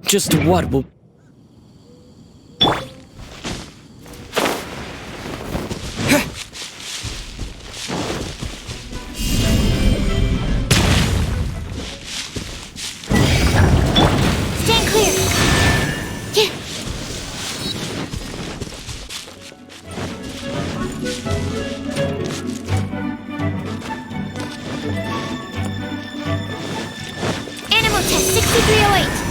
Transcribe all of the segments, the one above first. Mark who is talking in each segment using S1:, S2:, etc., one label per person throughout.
S1: Just what will...
S2: Stand clear. Yeah. Animal test 6308.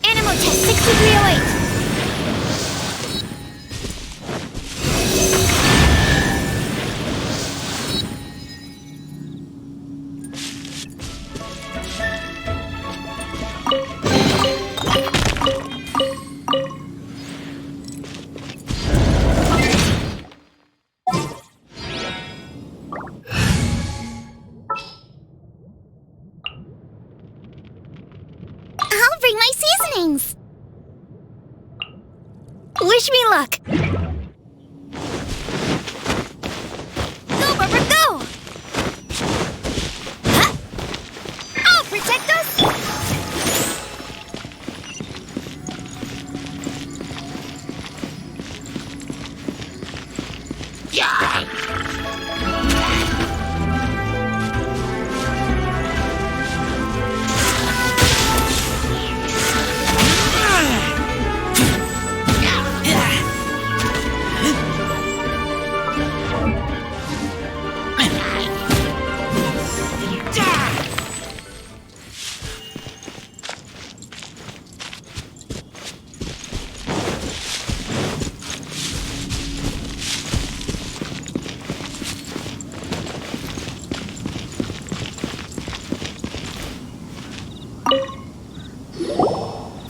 S2: Animal test 6308. I'll bring my seasonings. Wish me luck. Go, Rubber, go! Huh? I'll protect us.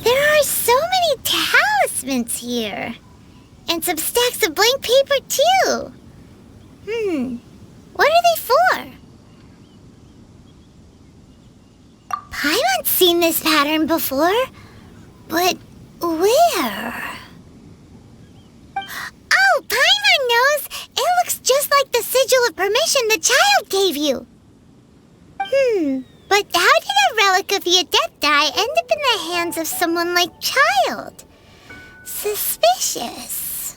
S2: There are so many talismans here. And some stacks of blank paper, too. What are they for? Paimon's seen this pattern before. But where? Oh, Paimon knows! It looks just like the sigil of permission the child gave you. But how did a relic of the Adepti end up in the hands of someone like Child? Suspicious.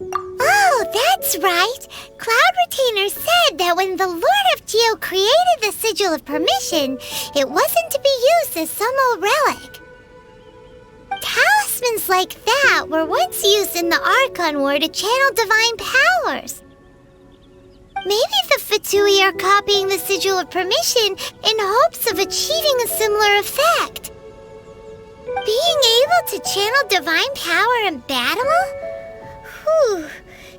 S2: Oh, that's right. Cloud Retainer said that when the Lord of Geo created the Sigil of Permission, it wasn't to be used as some old relic. Talismans like that were once used in the Archon War to channel divine powers. Maybe the fatui are copying the Sigil of Permission in hopes of achieving a similar effect. Being able to channel divine power in battle? Whew,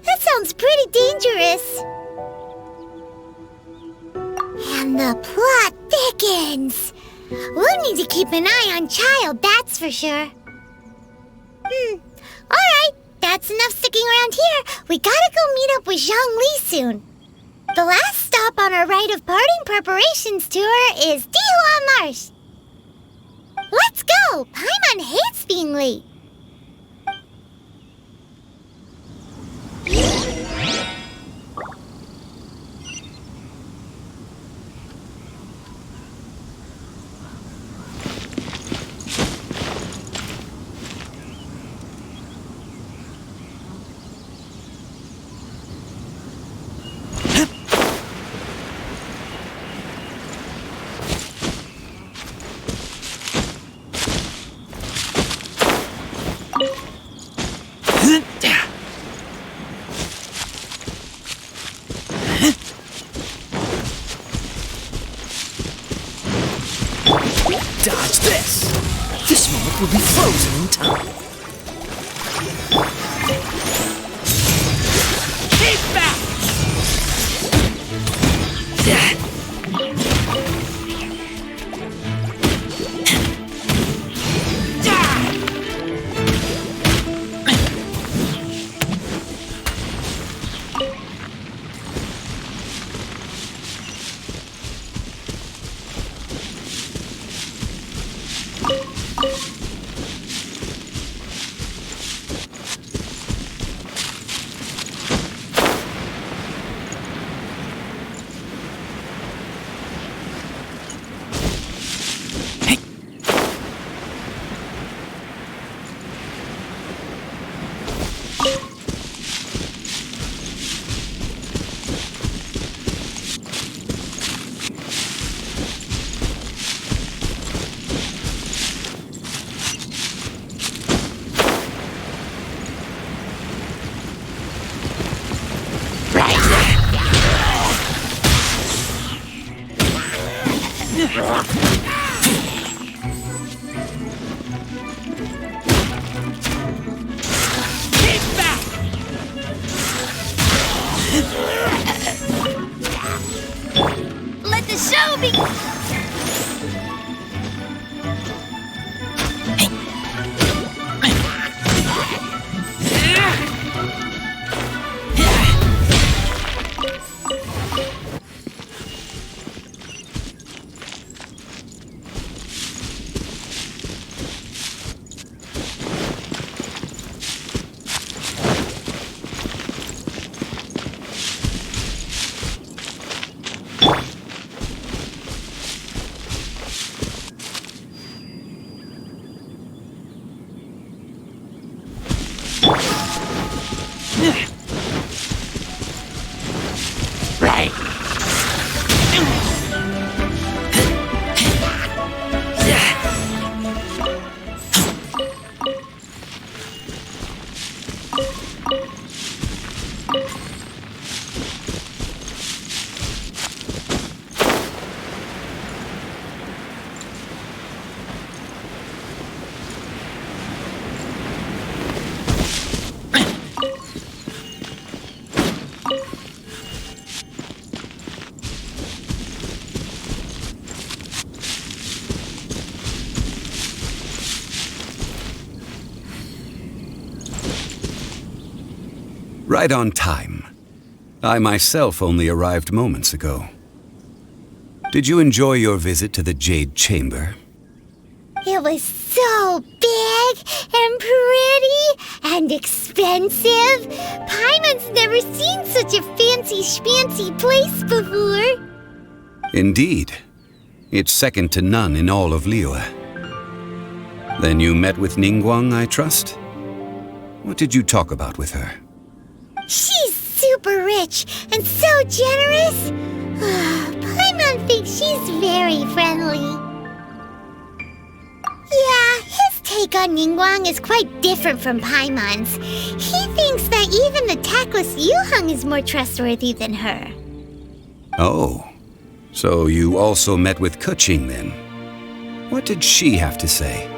S2: that sounds pretty dangerous. And the plot thickens. We'll need to keep an eye on Child, that's for sure. Alright, that's enough sticking around here. We gotta go meet up with Zhongli soon. The last stop on our rite of parting preparations tour is Dihua Marsh. Let's go! Paimon hates being late.
S1: Dodge this! This moment will be frozen in time. Keep back!
S2: Let the show begin!
S3: Right on time. I myself only arrived moments ago. Did you enjoy your visit to the Jade Chamber?
S2: It was so big and pretty and expensive. Paimon's never seen such a fancy schmancy place before.
S3: Indeed. It's second to none in all of Liyue. Then you met with Ningguang, I trust? What did you talk about with her?
S2: She's super rich and so generous. Paimon thinks she's very friendly. Yeah, his take on Ningguang is quite different from Paimon's. He thinks that even the tactless Yuheng is more trustworthy than her.
S3: Oh, so you also met with Keqing then? What did she have to say?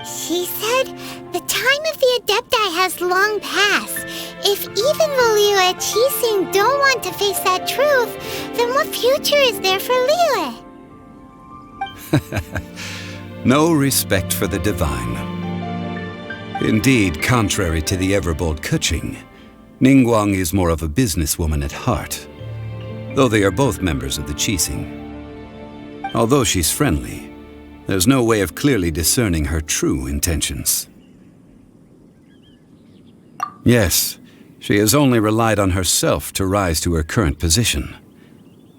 S2: She said the time of the Adepti has long passed. If even the Liyue Qixing don't want to face that truth, then what future is there for Liyue?
S3: No respect for the divine. Indeed, contrary to the ever-bold Keqing, Ningguang is more of a businesswoman at heart, though they are both members of the Qixing. Although she's friendly, there's no way of clearly discerning her true intentions. Yes, she has only relied on herself to rise to her current position.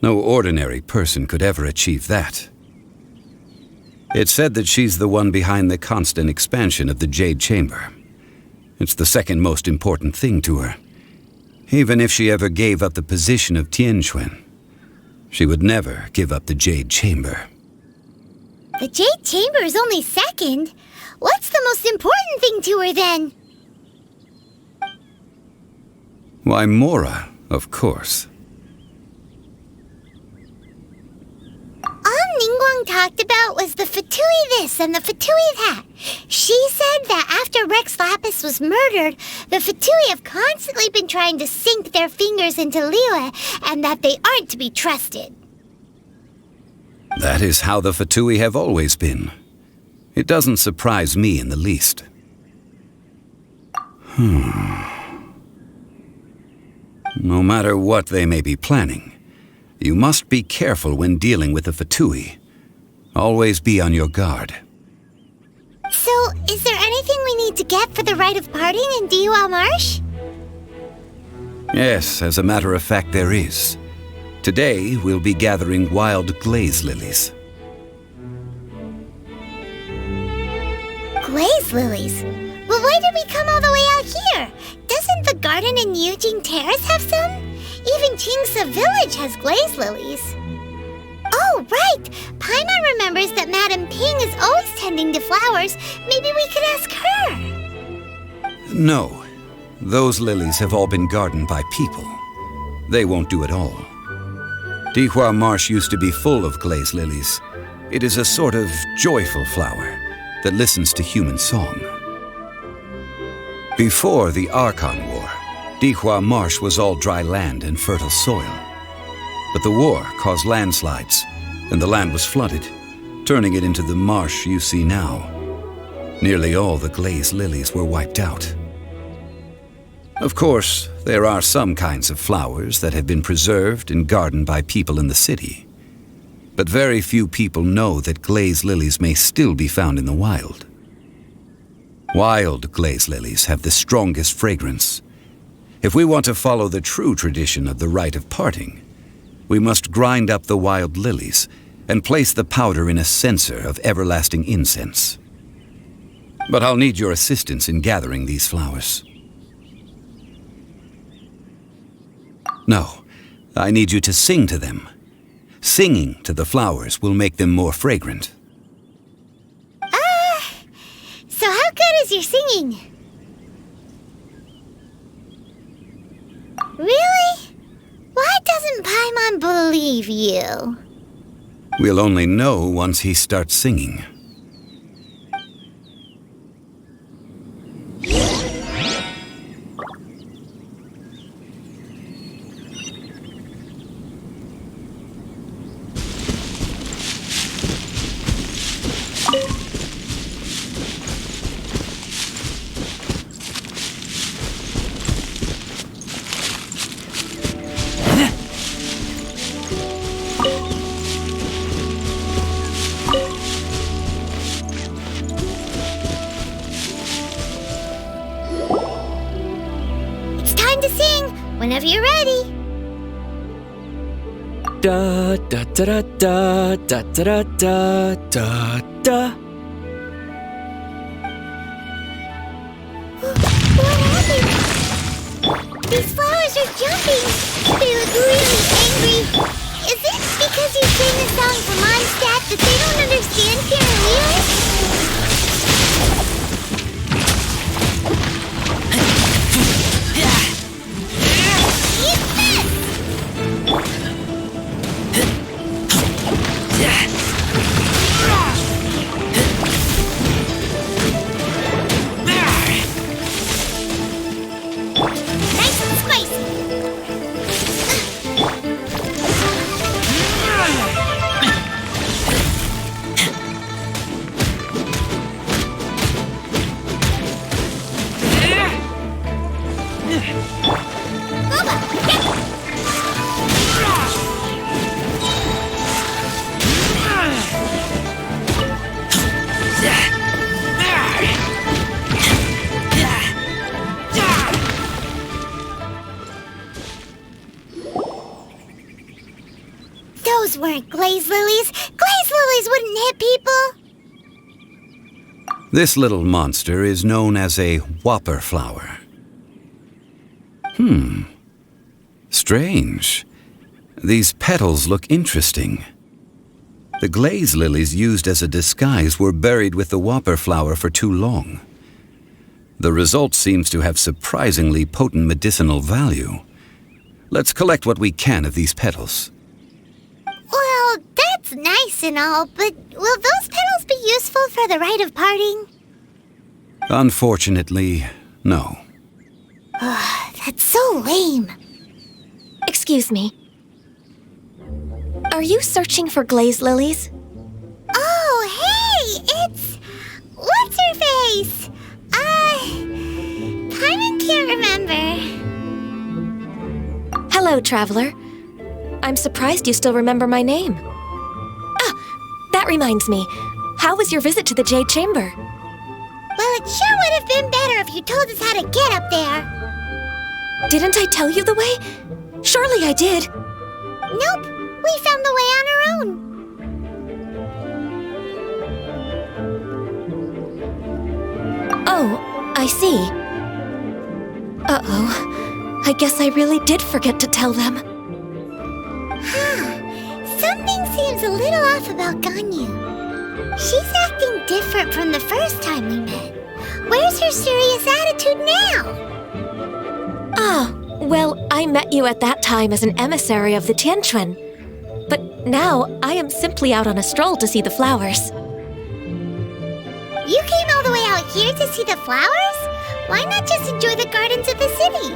S3: No ordinary person could ever achieve that. It's said that she's the one behind the constant expansion of the Jade Chamber. It's the second most important thing to her. Even if she ever gave up the position of Tianquan, she would never give up the Jade Chamber.
S2: The Jade Chamber is only second. What's the most important thing to her then?
S3: Why, Mora, of course.
S2: All Ningguang talked about was the fatui this and the fatui that. She said that after Rex Lapis was murdered, the fatui have constantly been trying to sink their fingers into Liyue and that they aren't to be trusted.
S3: That is how the fatui have always been. It doesn't surprise me in the least. No matter what they may be planning, you must be careful when dealing with the fatui. Always be on your guard.
S2: So, is there anything we need to get for the rite of parting in Diwa Marsh?
S3: Yes, as a matter of fact, there is. Today, we'll be gathering wild glaze lilies.
S2: Glaze lilies? Well, why did we come all the way out here? Doesn't the garden in Yujing Terrace have some? Even Qingse Village has glaze lilies. Oh, right! Paimon remembers that Madame Ping is always tending to flowers. Maybe we could ask her.
S3: No. Those lilies have all been gardened by people. They won't do it all. Dihua Marsh used to be full of glaze lilies. It is a sort of joyful flower that listens to human song. Before the Archon War, Dihua Marsh was all dry land and fertile soil. But the war caused landslides, and the land was flooded, turning it into the marsh you see now. Nearly all the glaze lilies were wiped out. Of course, there are some kinds of flowers that have been preserved and gardened by people in the city. But very few people know that glaze lilies may still be found in the wild. Wild glaze lilies have the strongest fragrance. If we want to follow the true tradition of the rite of parting, we must grind up the wild lilies and place the powder in a censer of everlasting incense. But I'll need your assistance in gathering these flowers. No, I need you to sing to them. Singing to the flowers will make them more fragrant.
S2: So how good is your singing? Really? Why doesn't Paimon believe you?
S3: We'll only know once he starts singing.
S2: Whenever you're ready.
S1: Da da da da da da da da da.
S2: What happened? These flowers are jumping. They look really angry. Is it because you sing a song for Mondstadt that they don't understand Pyramid? Those weren't glaze lilies. Glaze lilies wouldn't hit people.
S3: This little monster is known as a whopper flower. Strange. These petals look interesting. The glaze lilies used as a disguise were buried with the whopper flower for too long. The result seems to have surprisingly potent medicinal value. Let's collect what we can of these petals.
S2: Well, that's nice and all, but will those petals be useful for the rite of parting?
S3: Unfortunately, no.
S2: That's so lame.
S4: Excuse me. Are you searching for glaze lilies?
S2: Oh, hey! It's... What's her face? Paimon can't remember.
S4: Hello, traveler. I'm surprised you still remember my name. Ah, that reminds me. How was your visit to the Jade Chamber?
S2: Well, it sure would have been better if you told us how to get up there.
S4: Didn't I tell you the way? Surely I did.
S2: Nope, we found the way on our own.
S4: Oh, I see. Uh-oh. I guess I really did forget to tell them.
S2: Something seems a little off about Ganyu. She's acting different from the first time we met. Where's her serious attitude now?
S4: Ah, well, I met you at that time as an emissary of the Tianquan. But now I am simply out on a stroll to see the flowers.
S2: You came all the way out here to see the flowers? Why not just enjoy the gardens of the city?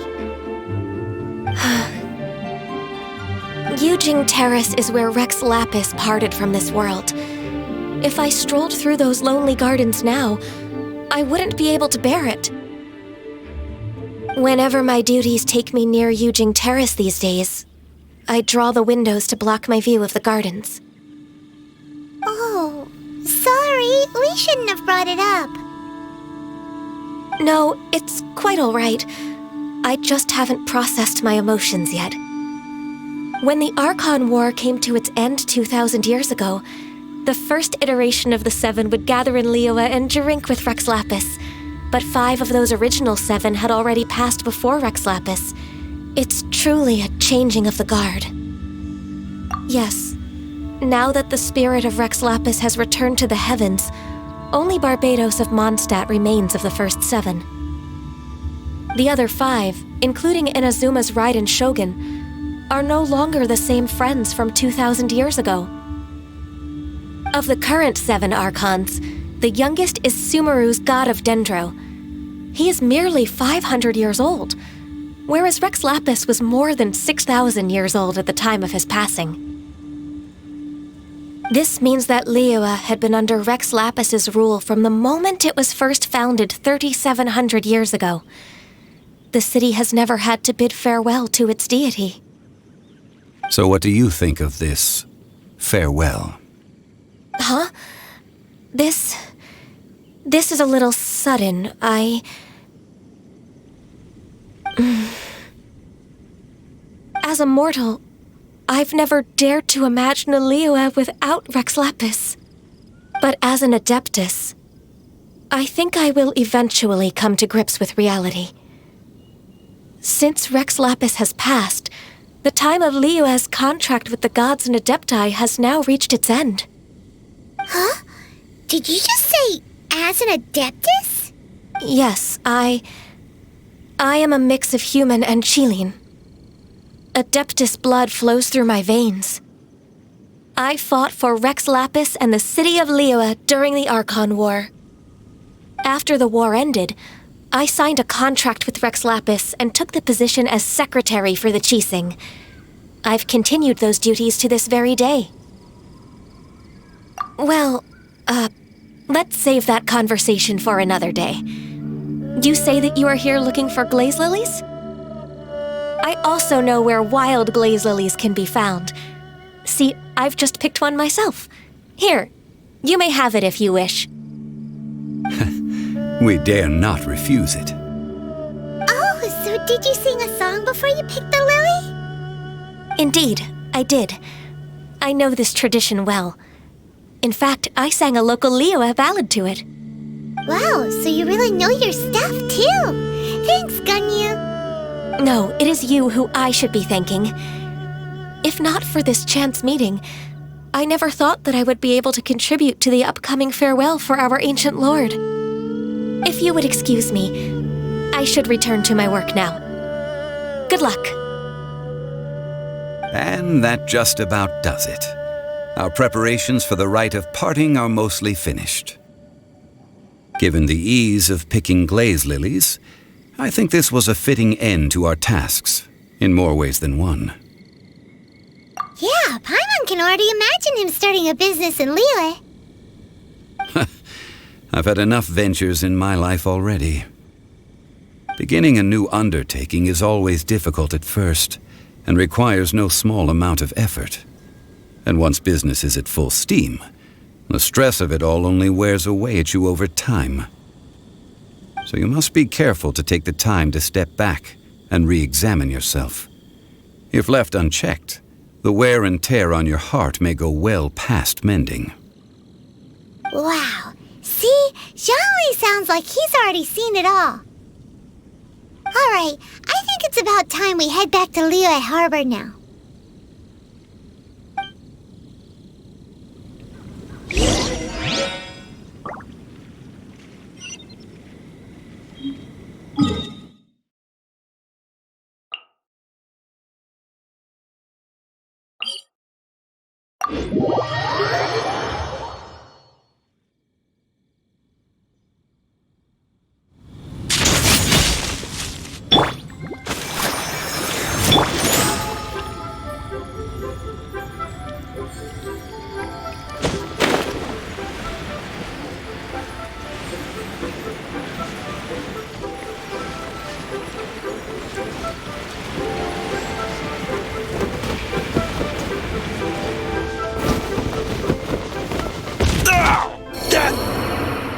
S4: Yujing Terrace is where Rex Lapis parted from this world. If I strolled through those lonely gardens now, I wouldn't be able to bear it. Whenever my duties take me near Yujing Terrace these days, I draw the windows to block my view of the gardens.
S2: Oh, sorry. We shouldn't have brought it up.
S4: No, it's quite all right. I just haven't processed my emotions yet. When the Archon War came to its end 2,000 years ago, the first iteration of the Seven would gather in Liyue and drink with Rex Lapis. But 5 of those original 7 had already passed before Rex Lapis. It's truly a changing of the guard. Yes, now that the spirit of Rex Lapis has returned to the heavens, only Barbados of Mondstadt remains of the first 7. The other 5, including Inazuma's Raiden Shogun, are no longer the same friends from 2,000 years ago. Of the current 7 Archons, the youngest is Sumeru's god of Dendro. He is merely 500 years old, whereas Rex Lapis was more than 6,000 years old at the time of his passing. This means that Liyue had been under Rex Lapis's rule from the moment it was first founded 3,700 years ago. The city has never had to bid farewell to its deity.
S3: So what do you think of this farewell?
S4: Huh? This is a little sudden. As a mortal, I've never dared to imagine a Liyue without Rex Lapis. But as an Adeptus, I think I will eventually come to grips with reality. Since Rex Lapis has passed, the time of Liyue's contract with the gods and Adepti has now reached its end.
S2: Huh? Did you just say, as an Adeptus?
S4: Yes, I am a mix of human and Chilean. Adeptus blood flows through my veins. I fought for Rex Lapis and the city of Liyue during the Archon War. After the war ended, I signed a contract with Rex Lapis and took the position as secretary for the Qixing. I've continued those duties to this very day. Well, let's save that conversation for another day. You say that you are here looking for glaze lilies? I also know where wild glaze lilies can be found. See, I've just picked one myself. Here, you may have it if you wish.
S3: We dare not refuse it.
S2: Oh, so did you sing a song before you picked the lily?
S4: Indeed, I did. I know this tradition well. In fact, I sang a local Liyue ballad to it.
S2: Wow, so you really know your stuff, too. Thanks, Ganyu.
S4: No, it is you who I should be thanking. If not for this chance meeting, I never thought that I would be able to contribute to the upcoming farewell for our ancient lord. If you would excuse me, I should return to my work now. Good luck.
S3: And that just about does it. Our preparations for the rite of parting are mostly finished. Given the ease of picking glaze lilies, I think this was a fitting end to our tasks, in more ways than one.
S2: Yeah, Paimon can already imagine him starting a business in Liyue.
S3: I've had enough ventures in my life already. Beginning a new undertaking is always difficult at first, and requires no small amount of effort. And once business is at full steam, the stress of it all only wears away at you over time. So you must be careful to take the time to step back and re-examine yourself. If left unchecked, the wear and tear on your heart may go well past mending.
S2: Wow. See? Zhongli sounds like he's already seen it all. Alright, I think it's about time we head back to Liyue Harbor now.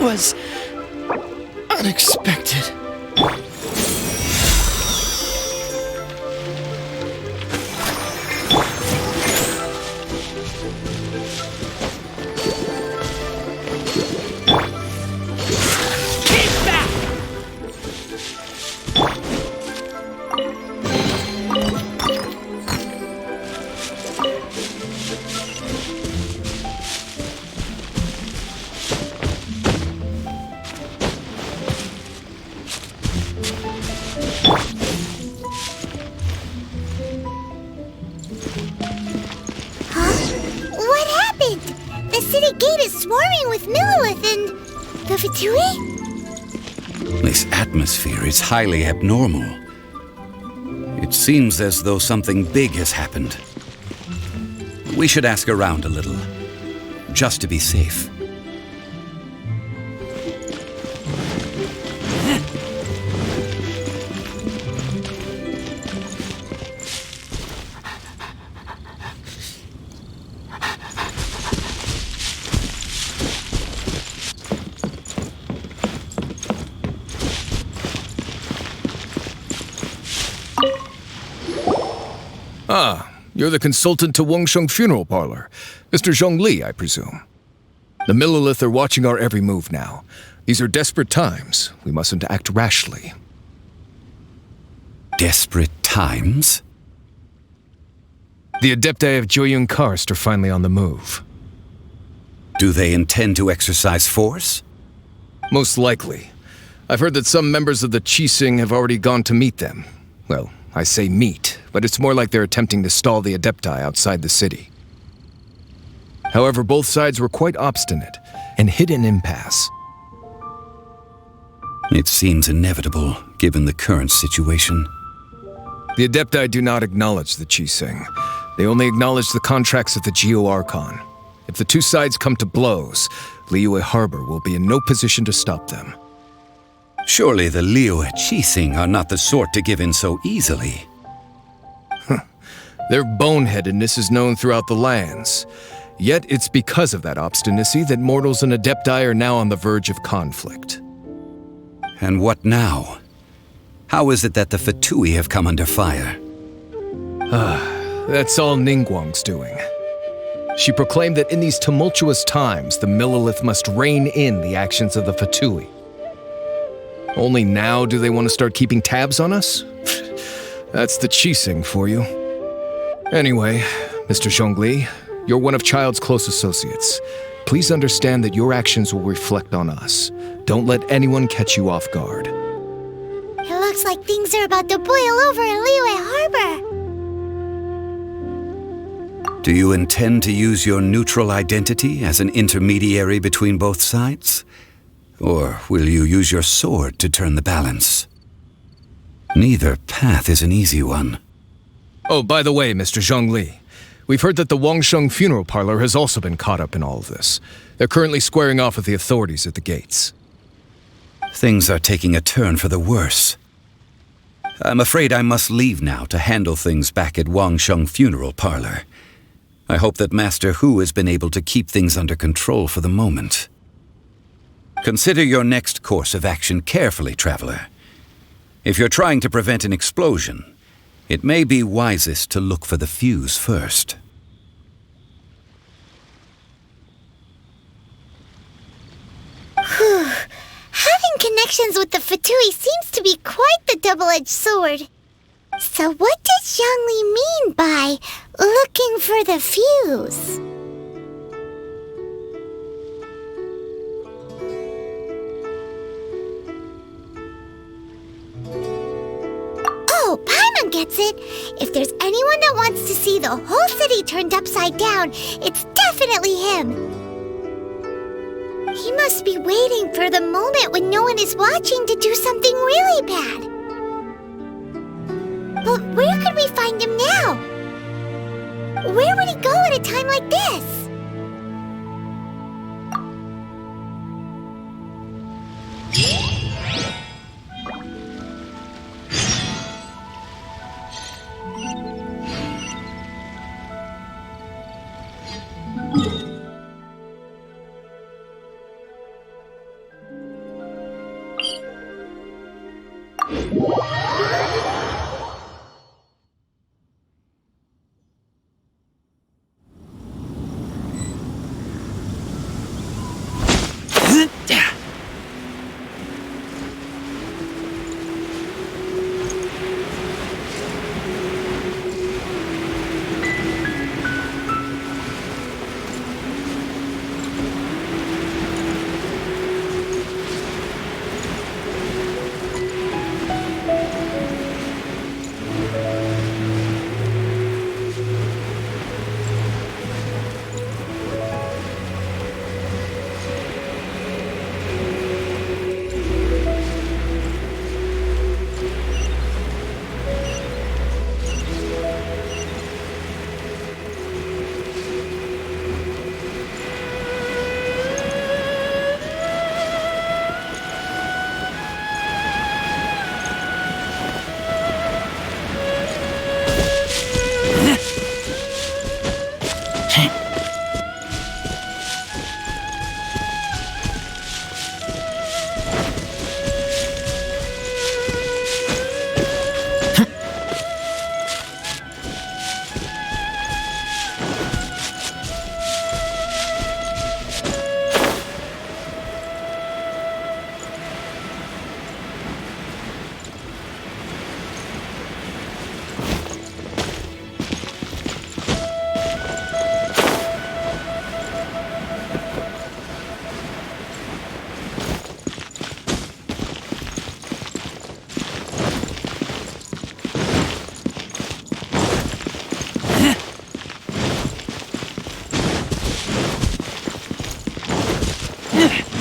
S1: was unexpected.
S2: What happened? The city gate is swarming with Millilith and the fatui?
S3: This atmosphere is highly abnormal. It seems as though something big has happened. We should ask around a little, just to be safe.
S5: Ah, you're the consultant to Wangsheng Funeral Parlor. Mr. Zhongli, I presume. The Millilith are watching our every move now. These are desperate times. We mustn't act rashly.
S3: Desperate times?
S5: The Adepti of Joyun Karst are finally on the move.
S3: Do they intend to exercise force?
S5: Most likely. I've heard that some members of the Qixing have already gone to meet them. Well, I say meet, but it's more like they're attempting to stall the Adepti outside the city. However, both sides were quite obstinate and hit an impasse.
S3: It seems inevitable, given the current situation.
S5: The Adepti do not acknowledge the Qixing. They only acknowledge the contracts of the Geo Archon. If the two sides come to blows, Liyue Harbor will be in no position to stop them.
S3: Surely the Liyue Qixing are not the sort to give in so easily.
S5: Their boneheadedness is known throughout the lands. Yet it's because of that obstinacy that mortals and Adepti are now on the verge of conflict.
S3: And what now? How is it that the fatui have come under fire?
S5: That's all Ningguang's doing. She proclaimed that in these tumultuous times, the Millilith must rein in the actions of the fatui. Only now do they want to start keeping tabs on us? That's the Qixing for you. Anyway, Mr. Zhongli, you're one of Child's close associates. Please understand that your actions will reflect on us. Don't let anyone catch you off guard.
S2: It looks like things are about to boil over in Liyue Harbor.
S3: Do you intend to use your neutral identity as an intermediary between both sides? Or will you use your sword to turn the balance? Neither path is an easy one.
S5: Oh, by the way, Mr. Zhongli, we've heard that the Wangsheng Funeral Parlor has also been caught up in all of this. They're currently squaring off with the authorities at the gates.
S3: Things are taking a turn for the worse. I'm afraid I must leave now to handle things back at Wangsheng Funeral Parlor. I hope that Master Hu has been able to keep things under control for the moment. Consider your next course of action carefully, Traveler. If you're trying to prevent an explosion, it may be wisest to look for the fuse first.
S2: Having connections with the fatui seems to be quite the double-edged sword. So what does Zhongli mean by looking for the fuse? Oh, Paimon gets it. If there's anyone that wants to see the whole city turned upside down, it's definitely him. He must be waiting for the moment when no one is watching to do something really bad. But where could we find him now? Where would he go at a time like this?
S1: Ugh.